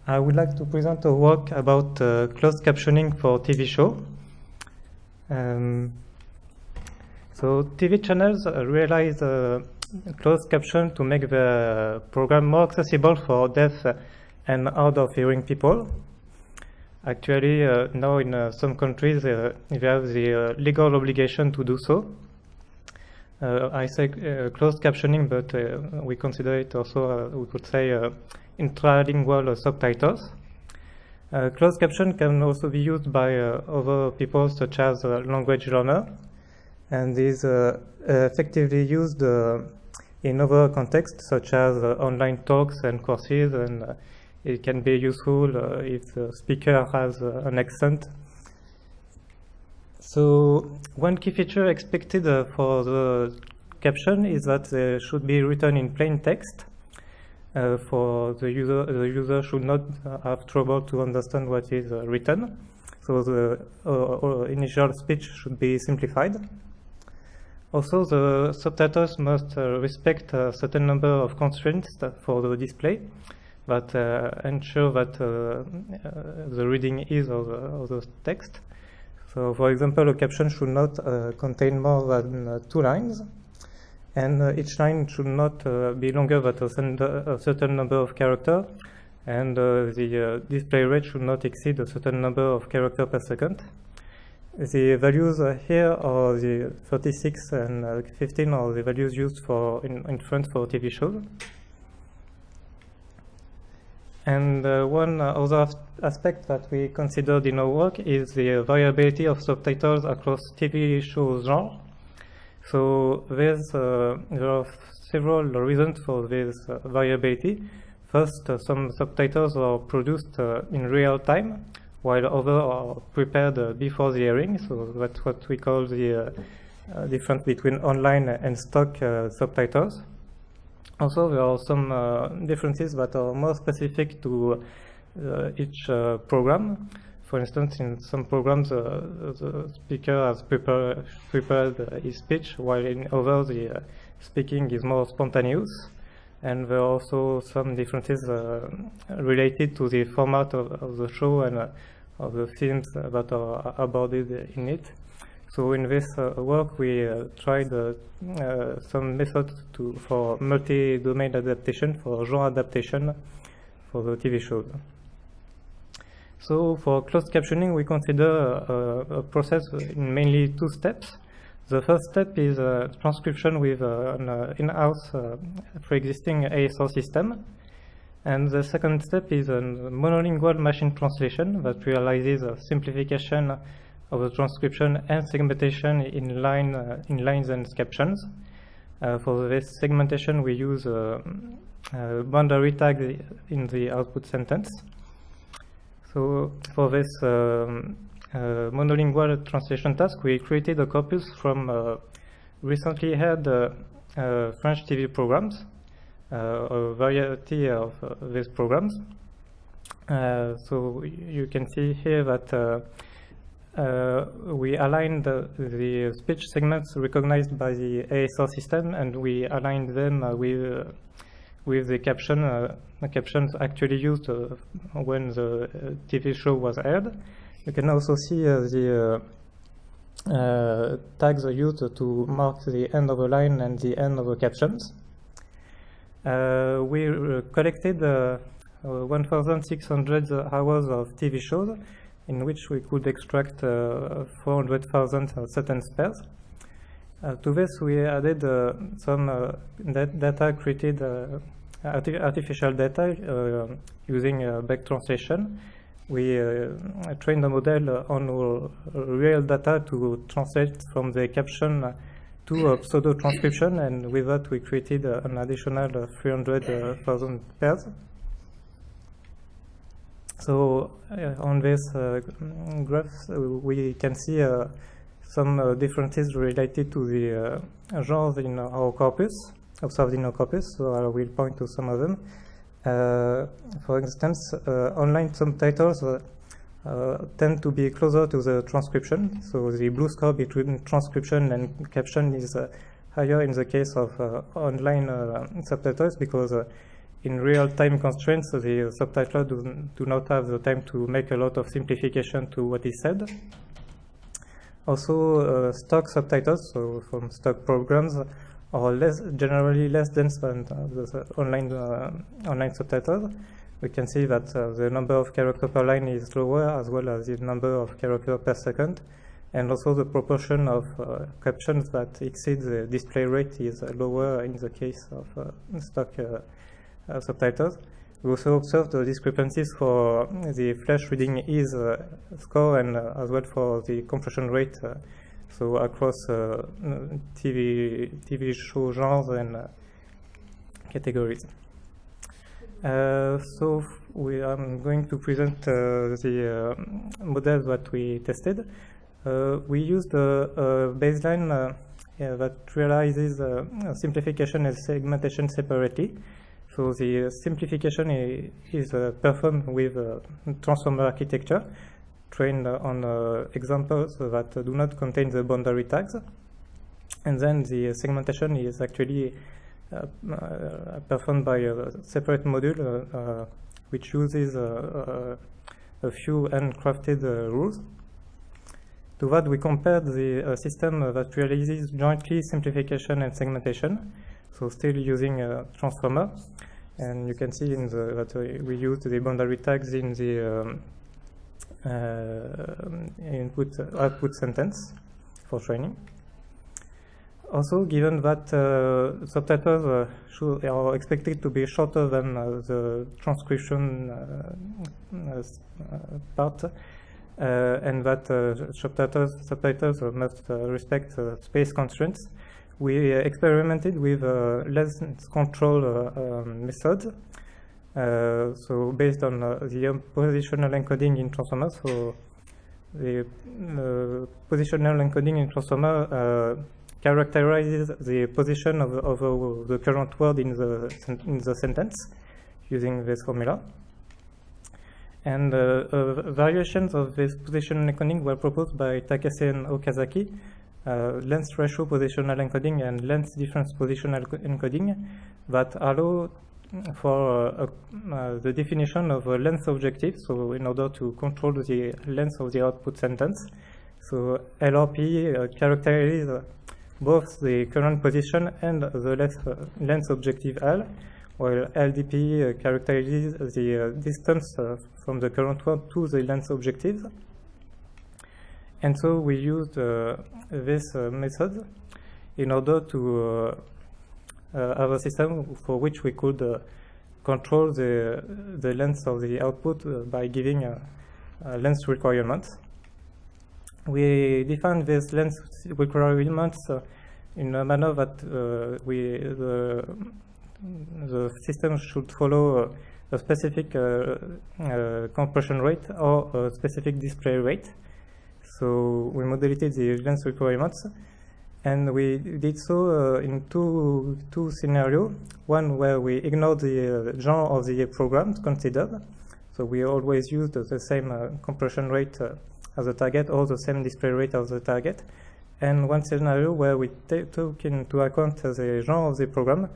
I would like to present a work about closed captioning for TV show. So TV channels realize closed caption to make the program more accessible for deaf and hard of hearing people. Actually, now in some countries, they have the legal obligation to do so. I say closed captioning, but we consider it also, we could say, intralingual subtitles. Closed caption can also be used by other people, such as language learner, and is effectively used in other contexts, such as online talks and courses, and it can be useful if the speaker has an accent. So one key feature expected for the caption is that they should be written in plain text. For the user should not have trouble to understand what is written. So the initial speech should be simplified. Also, the subtitles must respect a certain number of constraints for the display that ensure that the reading is of the text. So, for example, a caption should not contain more than 2 lines, and each line should not be longer than a certain number of characters, and the display rate should not exceed a certain number of characters per second. The values here are the 36 and 15 are the values used for in France for TV shows. And one other aspect that we considered in our work is the variability of subtitles across TV shows genre. So there are several reasons for this variability. First, some subtitles are produced in real time, while others are prepared before the airing. So that's what we call the difference between online and stock subtitles. Also, there are some differences that are more specific to each program. For instance, in some programs, the speaker has prepared his speech, while in others, the speaking is more spontaneous. And there are also some differences related to the format of the show and of the themes that are aborded in it. So in this work, we tried some methods for multi-domain adaptation, for genre adaptation for the TV shows. So for closed captioning, we consider a process in mainly 2 steps. The first step is transcription with an in-house pre-existing ASR system. And the second step is a monolingual machine translation that realizes a simplification of the transcription and segmentation in lines and captions. For this segmentation, we use boundary tags in the output sentence. So for this monolingual translation task, we created a corpus from recently aired French TV programs, a variety of these programs. So you can see here that we aligned the speech segments recognized by the ASR system, and we aligned them with the captions actually used when the TV show was aired. You can also see the tags used to mark the end of a line and the end of the captions. We collected 1,600 hours of TV shows, in which we could extract 400,000 sentence pairs. To this, we added some data created, artificial data using back translation. We trained the model on real data to translate from the caption to a pseudo transcription, and with that, we created an additional 300,000 pairs. So on this graph, we can see some differences related to the genres in our corpus, observed in our corpus. So I will point to some of them. For instance, online subtitles tend to be closer to the transcription. So the blue score between transcription and caption is higher in the case of online subtitles, because in real-time constraints, so the subtitler do not have the time to make a lot of simplification to what is said. Also, stock subtitles, so from stock programs, are generally less dense than the online subtitles. We can see that the number of characters per line is lower, as well as the number of characters per second, and also the proportion of captions that exceed the display rate is lower in the case of stock subtitles. We also observed the discrepancies for the flash reading ease score and as well for the compression rate, so across TV show genres and categories. So I'm going to present the models that we tested. We used a baseline that realizes simplification and segmentation separately. So the simplification is performed with transformer architecture, trained on examples that do not contain the boundary tags. And then the segmentation is actually performed by a separate module which uses a few handcrafted rules. To that, we compared the system that realizes jointly simplification and segmentation, so still using a transformer. And you can see in that we used the boundary tags in the output sentence for training. Also, given that subtitles are expected to be shorter than the transcription part, and that subtitles must respect space constraints, we experimented with less control methods. So based on the positional encoding in transformer, so the positional encoding in transformer characterizes the position of the current word in the sentence using this formula. And variations of this positional encoding were proposed by Takase and Okazaki, length ratio positional encoding and length difference positional encoding that allow for the definition of a length objective, so in order to control the length of the output sentence. So LRP characterizes both the current position and the length objective L, while LDP characterizes the distance from the current word to the length objective. And so we used this method in order to have a system for which we could control the length of the output by giving length requirements. We defined these length requirements in a manner that the system should follow a specific compression rate or a specific display rate. So we modulated the length requirements, and we did so in two scenarios. One where we ignored the genre of the program considered, so we always used the same compression rate as the target or the same display rate as the target. And one scenario where we took into account the genre of the program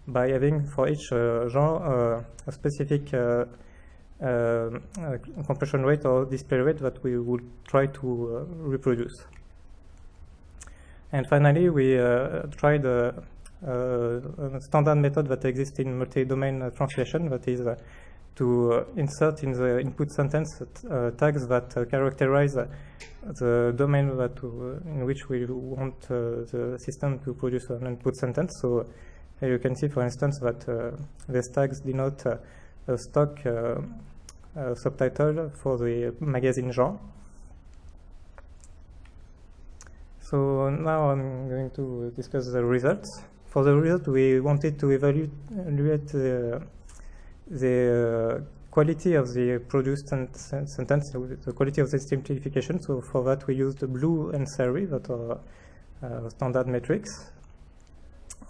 by having for each genre a specific compression rate or display rate that we would try to reproduce. And finally, we tried a standard method that exists in multi-domain translation, that is to insert in the input sentence tags that characterize the domain in which we want the system to produce an input sentence. So here you can see, for instance, that these tags denote a stock subtitle for the magazine genre. So now I'm going to discuss the results. For the result, we wanted to evaluate the quality of the produced sentence, the quality of the simplification. So for that, we used Blue and Sari, that are standard metrics.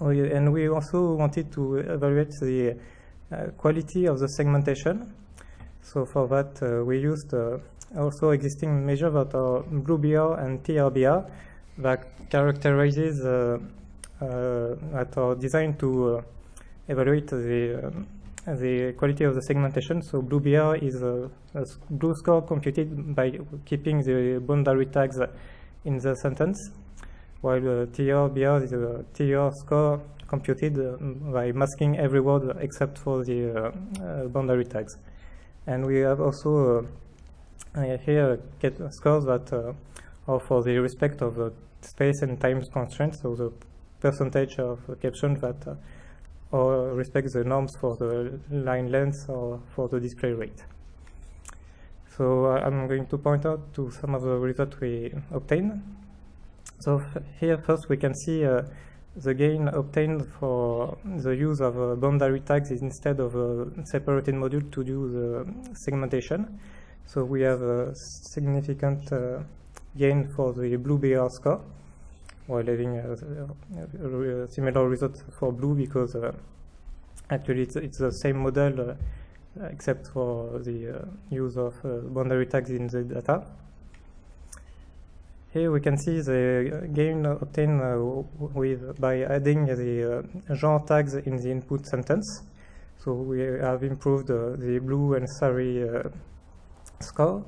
And we also wanted to evaluate the quality of the segmentation. So for that, we used also existing measures that are BlueBR and TRBR that characterizes that are designed to evaluate the the quality of the segmentation. So blue BR is a blue score computed by keeping the boundary tags in the sentence, while TR BR is a TR score computed by masking every word except for the boundary tags. And we have also here get scores that are for the respect of the space and time constraints, so the percentage of captions that or respect the norms for the line length or for the display rate. So I'm going to point out to some of the results we obtained. So here first we can see the gain obtained for the use of boundary tags instead of a separated module to do the segmentation. So we have a significant gain for the blue BR score, while having a similar result for blue, because actually it's the same model except for the use of boundary tags in the data. Here we can see the gain obtained by adding the genre tags in the input sentence. So we have improved the blue and sari score,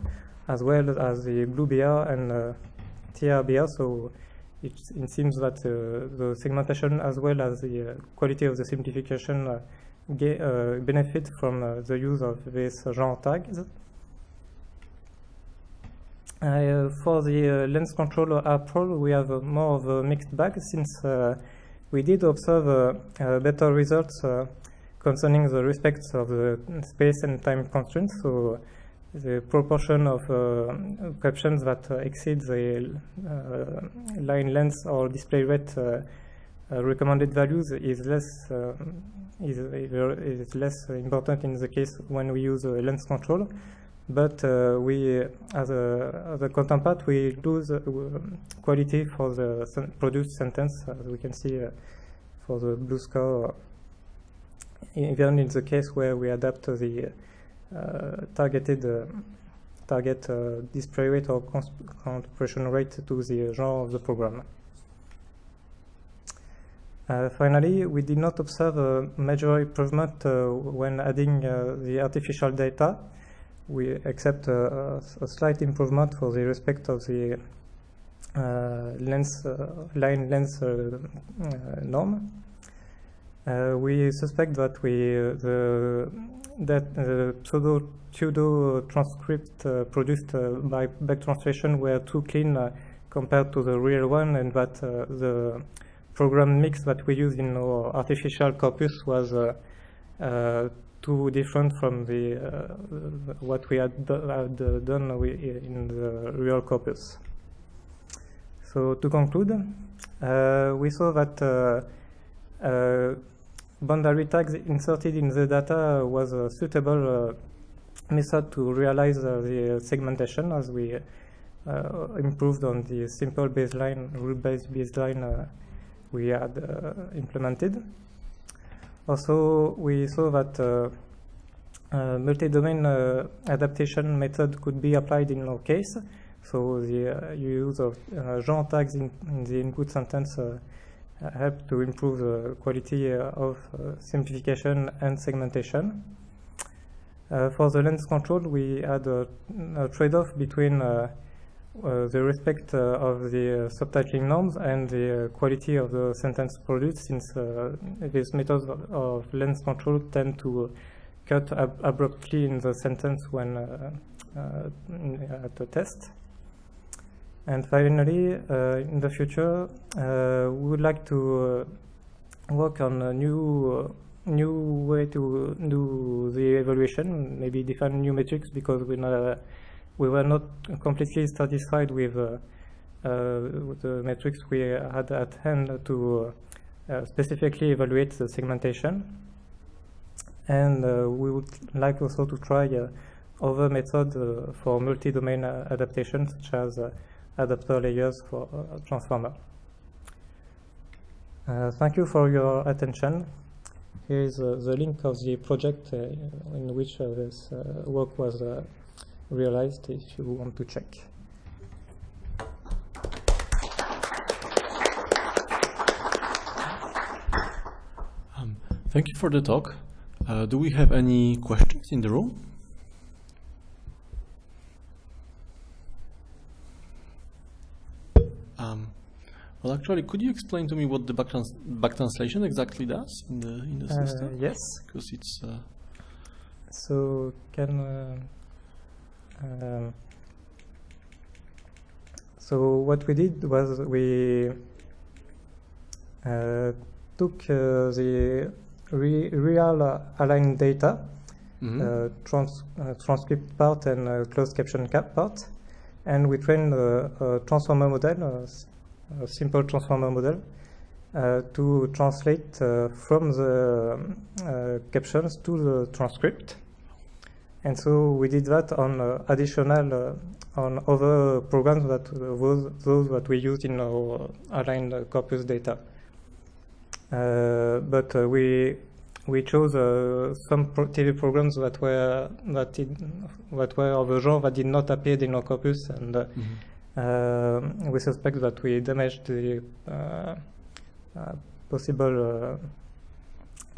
as well as the blue BR and TR-BR. So it seems that the segmentation as well as the quality of the simplification benefit from the use of these genre tags. For the lens control approach, we have more of a mixed bag, since we did observe better results concerning the respects of the space and time constraints. So the proportion of captions that exceed the line length or display rate recommended values is less important in the case when we use lens control. But we, as a counterpart, we lose quality for the produced sentence, as we can see for the blue score, even in the case where we adapt the target display rate or compression rate to the genre of the program. Finally, we did not observe a major improvement when adding the artificial data. We accept a slight improvement for the respect of the line length norm. We suspect that the pseudo transcript produced by back translation were too clean compared to the real one, and that the program mix that we use in our artificial corpus was too different from the what we had done in the real corpus. So to conclude, we saw that boundary tags inserted in the data was a suitable method to realize the segmentation, as we improved on the simple baseline, rule-based baseline we had implemented. Also, we saw that multi-domain adaptation method could be applied in our case. So the use of genre tags in the input sentence help to improve the quality of simplification and segmentation. For the lens control, we had a trade-off between the respect of the subtitling norms and the quality of the sentence produced, since these methods of lens control tend to cut abruptly in the sentence when at the test. And finally, in the future, we would like to work on a new way to do the evaluation, maybe define new metrics, because we were not completely satisfied with the metrics we had at hand to specifically evaluate the segmentation. And we would like also to try other methods for multi-domain adaptation, such as adapter layers for transformer. Thank you for your attention. Here is the link of the project in which this work was realized, if you want to check. Thank you for the talk. Do we have any questions in the room? Well, actually, could you explain to me what the back translation exactly does in the system? Yes. Because it's. So so what we did was we took the real aligned data, transcript part and closed caption cap part, and we trained a transformer model, a simple transformer model, to translate from the captions to the transcript. And so we did that on additional on other programs that those that we used in our aligned corpus data. But we chose some TV programs that were of a genre that did not appear in our corpus, and we suspect that we damaged the possible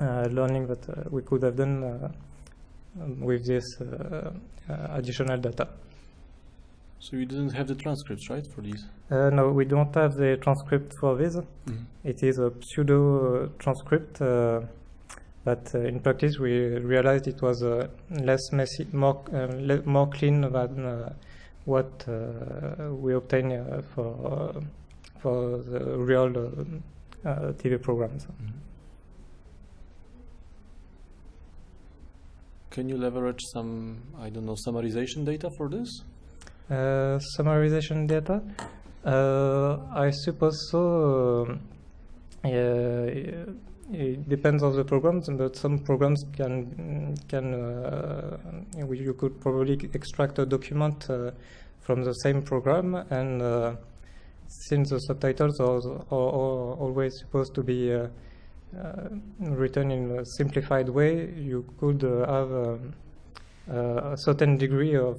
learning that we could have done with this additional data. So you didn't have the transcripts, right, for these? No, we don't have the transcript for this. It is a pseudo transcript, but in practice we realized it was less messy, more clean than what we obtain for the real TV programs. Can you leverage some, I don't know, summarization data for this? Summarization data? I suppose so. It depends on the programs, but some programs you could probably extract a document from the same program, and since the subtitles are always supposed to be written in a simplified way, you could have a certain degree of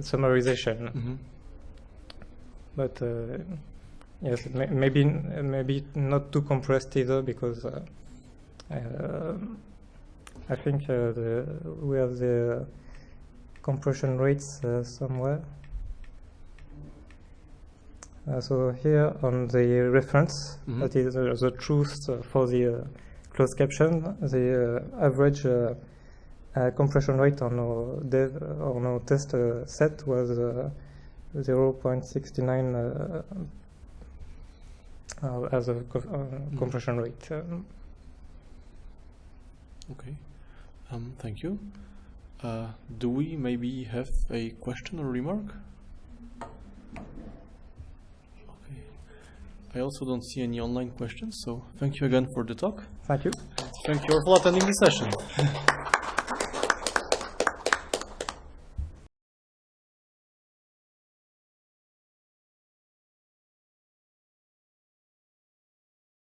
summarization. But yes, maybe not too compressed either, because I think we have the compression rates somewhere. So here on the reference, that is the truth for the closed caption, the average compression rate on our test set was 0.69 as a compression rate. Okay, thank you. Do we maybe have a question or remark? Okay. I also don't see any online questions, so thank you again for the talk. Thank you. Thank you all for attending the session.